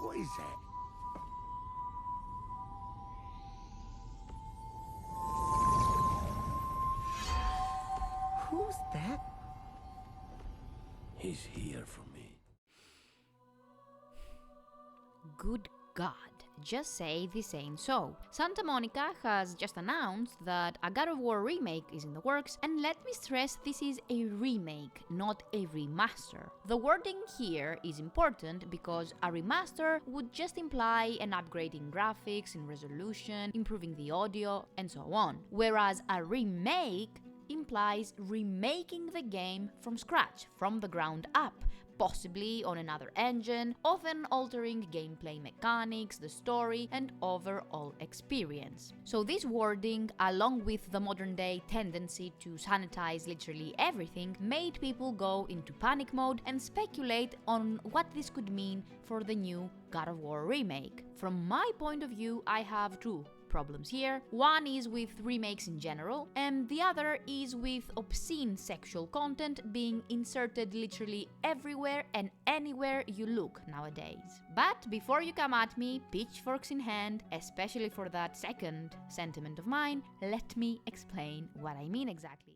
What is that? Who's that? He's here for me. Good God, just say this ain't so. Santa Monica has just announced that a God of War remake is in the works, and let me stress this is a remake, not a remaster. The wording here is important because a remaster would just imply an upgrade in graphics, in resolution, improving the audio, and so on, whereas a remake implies remaking the game from scratch, from the ground up, possibly on another engine, often altering gameplay mechanics, the story, and overall experience. So this wording, along with the modern day tendency to sanitize literally everything, made people go into panic mode and speculate on what this could mean for the new God of War remake. From my point of view, I have two problems here. One is with remakes in general, and the other is with obscene sexual content being inserted literally everywhere and anywhere you look nowadays. But before you come at me, pitchforks in hand, especially for that second sentiment of mine, let me explain what I mean exactly.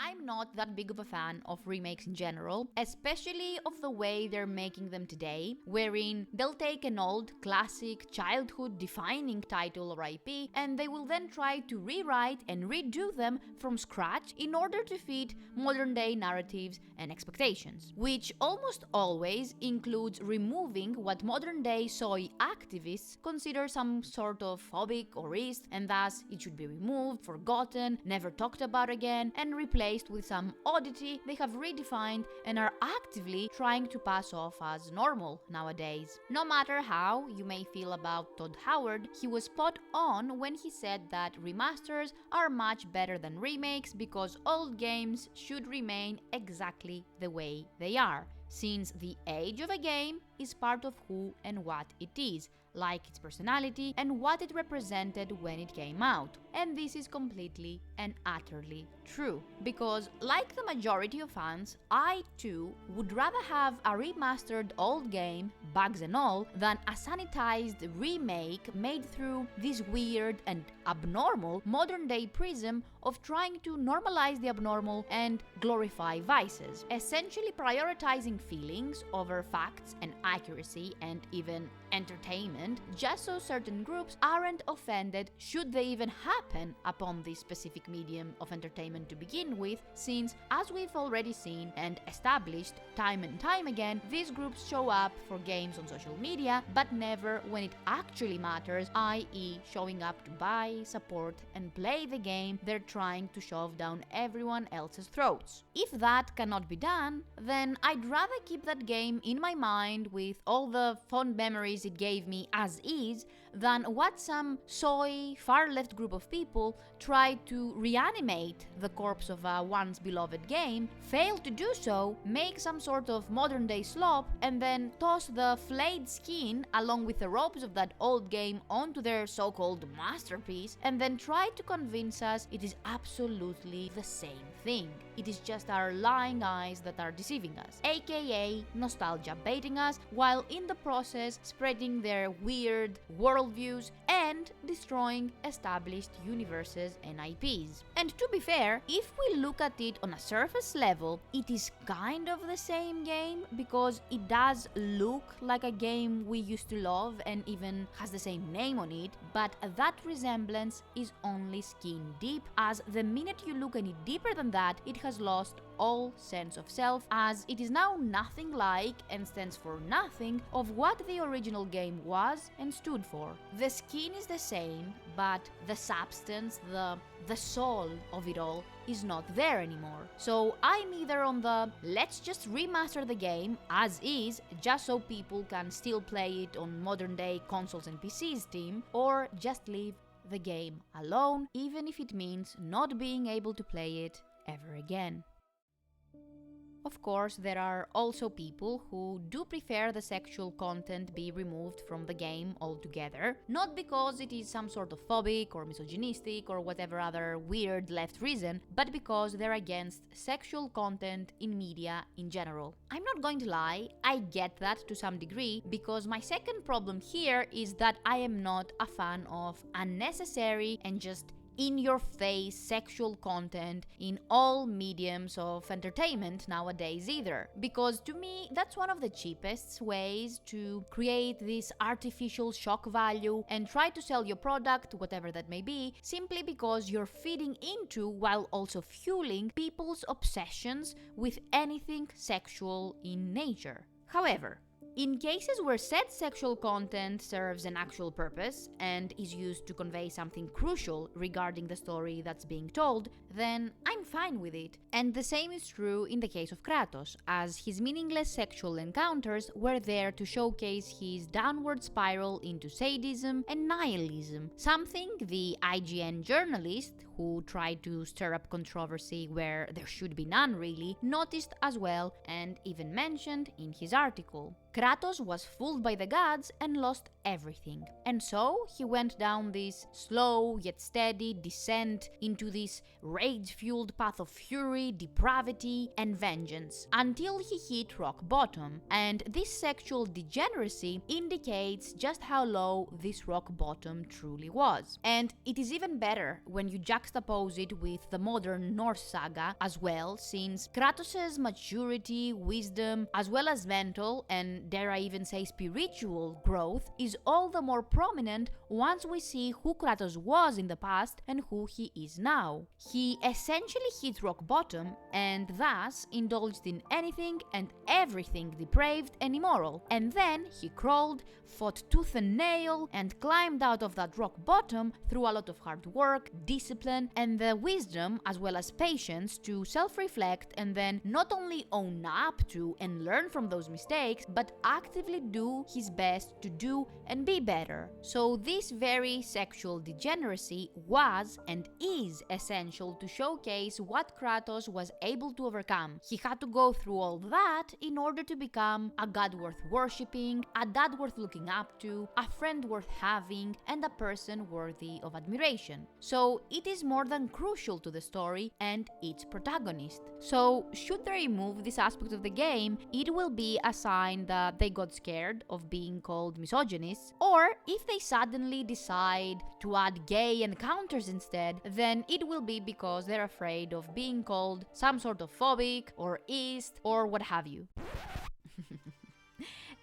I'm not that big of a fan of remakes in general, especially of the way they're making them today, wherein they'll take an old, classic, childhood-defining title or IP, and they will then try to rewrite and redo them from scratch in order to fit modern-day narratives and expectations, which almost always includes removing what modern-day soy activists consider some sort of phobic or ist, and thus it should be removed, forgotten, never talked about again, and replaced with some oddity they have redefined and are actively trying to pass off as normal nowadays. No matter how you may feel about Todd Howard, he was spot on when he said that remasters are much better than remakes because old games should remain exactly the way they are, since the age of a game is part of who and what it is, like its personality and what it represented when it came out. And this is completely and utterly true, because like the majority of fans, I too would rather have a remastered old game, bugs and all, than a sanitized remake made through this weird and abnormal modern day prism of trying to normalize the abnormal and glorify vices, essentially prioritizing feelings over facts and accuracy and even entertainment, just so certain groups aren't offended should they even happen upon this specific medium of entertainment to begin with, since, as we've already seen and established time and time again, these groups show up for games on social media, but never when it actually matters, i.e. showing up to buy, support, and play the game they're trying to shove down everyone else's throats. If that cannot be done, then I'd rather keep that game in my mind with all the fond memories it gave me as is, than what some soy, far-left group of people tried to reanimate the corpse of a once beloved game, failed to do so, make some sort of modern-day slop, and then toss the flayed skin along with the ropes of that old game onto their so-called masterpiece, and then try to convince us it is absolutely the same thing. It is just our lying eyes that are deceiving us, aka nostalgia baiting us, while in the process spreading their weird worldviews and destroying established universes and IPs. And to be fair, if we look at it on a surface level, it is kind of the same game because it does look like a game we used to love and even has the same name on it, but that resemblance is only skin deep, as the minute you look any deeper than that, it has lost all sense of self, as it is now nothing like and stands for nothing of what the original game was and stood for. The skin is the same, but the substance, the soul of it all is not there anymore. So I'm either on the let's just remaster the game as is just so people can still play it on modern day consoles and PCs team, or just leave the game alone, even if it means not being able to play it ever again. Of course, there are also people who do prefer the sexual content be removed from the game altogether, not because it is some sort of phobic or misogynistic or whatever other weird left reason, but because they're against sexual content in media in general. I'm not going to lie, I get that to some degree, because my second problem here is that I am not a fan of unnecessary and just in-your-face sexual content in all mediums of entertainment nowadays either. Because to me, that's one of the cheapest ways to create this artificial shock value and try to sell your product, whatever that may be, simply because you're feeding into, while also fueling, people's obsessions with anything sexual in nature. However, in cases where said sexual content serves an actual purpose and is used to convey something crucial regarding the story that's being told, then I'm fine with it. And the same is true in the case of Kratos, as his meaningless sexual encounters were there to showcase his downward spiral into sadism and nihilism, something the IGN journalist, who tried to stir up controversy where there should be none really, noticed as well and even mentioned in his article. Kratos was fooled by the gods and lost everything. And so he went down this slow yet steady descent into this rage-fueled path of fury, depravity, and vengeance until he hit rock bottom. And this sexual degeneracy indicates just how low this rock bottom truly was. And it is even better when you juxtapose it with the modern Norse saga as well, since Kratos' maturity, wisdom, as well as mental and dare I even say spiritual growth is all the more prominent once we see who Kratos was in the past and who he is now. He essentially hit rock bottom and thus indulged in anything and everything depraved and immoral, and then he crawled, fought tooth and nail, and climbed out of that rock bottom through a lot of hard work, discipline, and the wisdom as well as patience to self-reflect and then not only own up to and learn from those mistakes, but actively do his best to do and be better. So this very sexual degeneracy was and is essential to showcase what Kratos was able to overcome. He had to go through all that in order to become a god worth worshipping, a dad worth looking up to, a friend worth having, and a person worthy of admiration. So it is more than crucial to the story and its protagonist. So should they remove this aspect of the game, it will be a sign that they got scared of being called misogynists, or if they suddenly decide to add gay encounters instead, then it will be because they're afraid of being called some sort of phobic or east or what have you.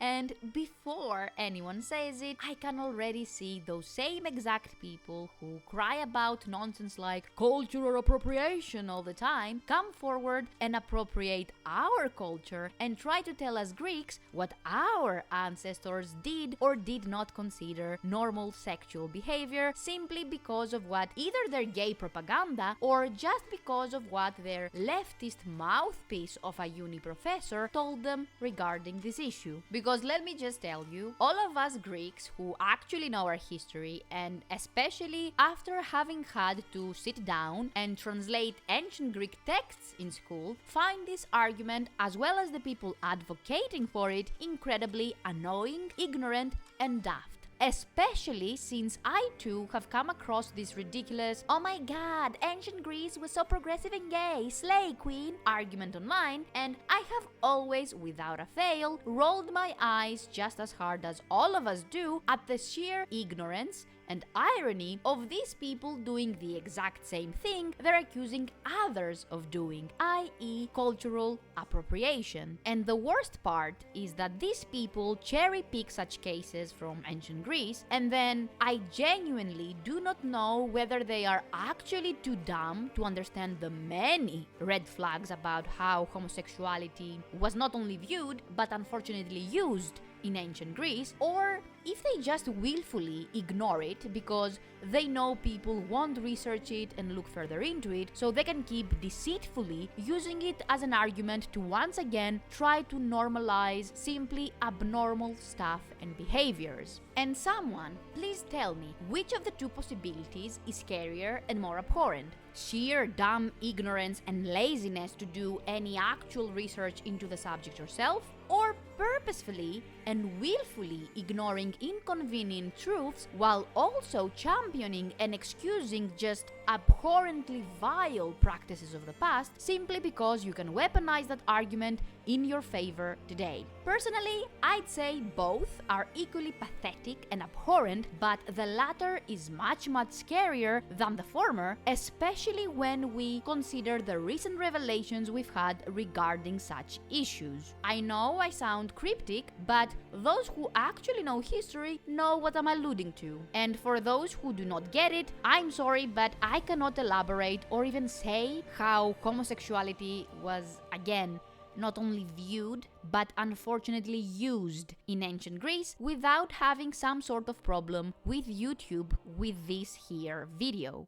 And before anyone says it, I can already see those same exact people who cry about nonsense like cultural appropriation all the time come forward and appropriate our culture and try to tell us Greeks what our ancestors did or did not consider normal sexual behavior simply because of what either their gay propaganda or just because of what their leftist mouthpiece of a uni professor told them regarding this issue. Because let me just tell you, all of us Greeks who actually know our history, and especially after having had to sit down and translate ancient Greek texts in school, find this argument, as well as the people advocating for it, incredibly annoying, ignorant, and daft. Especially since I too have come across this ridiculous "oh my god, ancient Greece was so progressive and gay, slay queen" argument online, and I have always, without a fail, rolled my eyes just as hard as all of us do at the sheer ignorance and irony of these people doing the exact same thing they're accusing others of doing, i.e. cultural appropriation. And the worst part is that these people cherry-pick such cases from ancient Greece, and then I genuinely do not know whether they are actually too dumb to understand the many red flags about how homosexuality was not only viewed, but unfortunately used in ancient Greece, or if they just willfully ignore it because they know people won't research it and look further into it, so they can keep deceitfully using it as an argument to once again try to normalize simply abnormal stuff and behaviors. And someone, please tell me, which of the two possibilities is scarier and more abhorrent? Sheer dumb ignorance and laziness to do any actual research into the subject yourself, or purposefully and willfully ignoring inconvenient truths while also championing and excusing just abhorrently vile practices of the past simply because you can weaponize that argument in your favor today. Personally, I'd say both are equally pathetic and abhorrent, but the latter is much scarier than the former, especially when we consider the recent revelations we've had regarding such issues. I know I sound cryptic, but those who actually know history know what I'm alluding to. And for those who do not get it, I'm sorry, but I cannot elaborate or even say how homosexuality was, again, not only viewed, but unfortunately used in ancient Greece without having some sort of problem with YouTube with this here video.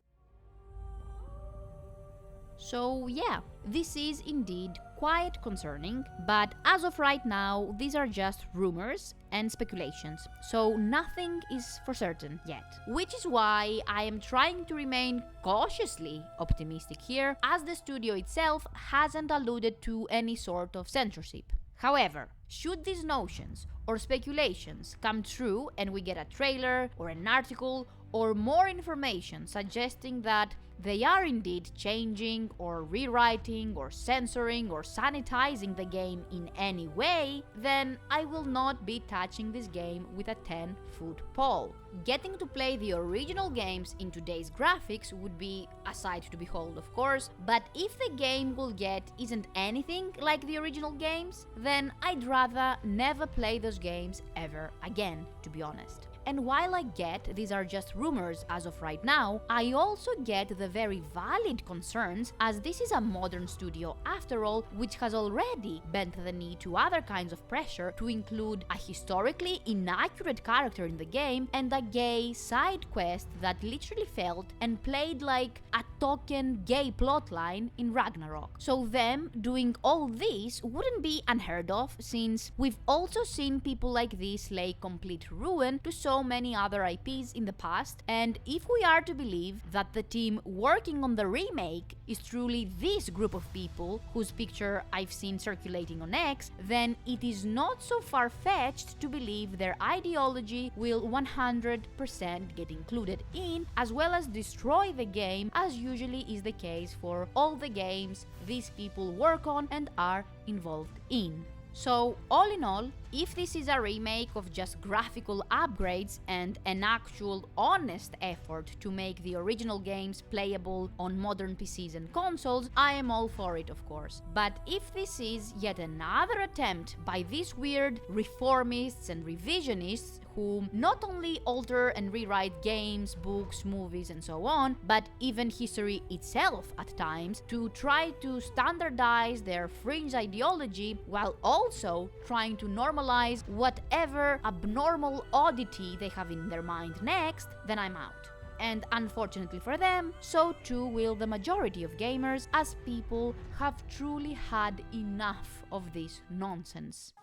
So yeah, this is indeed quite concerning, but as of right now, these are just rumors and speculations, so nothing is for certain yet. Which is why I am trying to remain cautiously optimistic here, as the studio itself hasn't alluded to any sort of censorship. However, should these notions or speculations come true and we get a trailer or an article or more information suggesting that they are indeed changing or rewriting or censoring or sanitizing the game in any way, then I will not be touching this game with a 10-foot pole. Getting to play the original games in today's graphics would be a sight to behold, of course, but if the game we'll get isn't anything like the original games, then I'd rather never play those games ever again, to be honest. And while I get these are just rumors as of right now, I also get the very valid concerns, as this is a modern studio after all, which has already bent the knee to other kinds of pressure to include a historically inaccurate character in the game and a gay side quest that literally felt and played like a token gay plotline in Ragnarok. So them doing all this wouldn't be unheard of, since we've also seen people like this lay complete ruin to so many other IPs in the past, and if we are to believe that the team working on the remake is truly this group of people whose picture I've seen circulating on X, then it is not so far-fetched to believe their ideology will 100% get included in, as well as destroy the game, as usually is the case for all the games these people work on and are involved in. So, all in all, if this is a remake of just graphical upgrades and an actual honest effort to make the original games playable on modern PCs and consoles, I am all for it, of course. But if this is yet another attempt by these weird reformists and revisionists who not only alter and rewrite games, books, movies, and so on, but even history itself at times, to try to standardize their fringe ideology while also trying to normalize whatever abnormal oddity they have in their mind next, then I'm out. And unfortunately for them, so too will the majority of gamers, as people have truly had enough of this nonsense.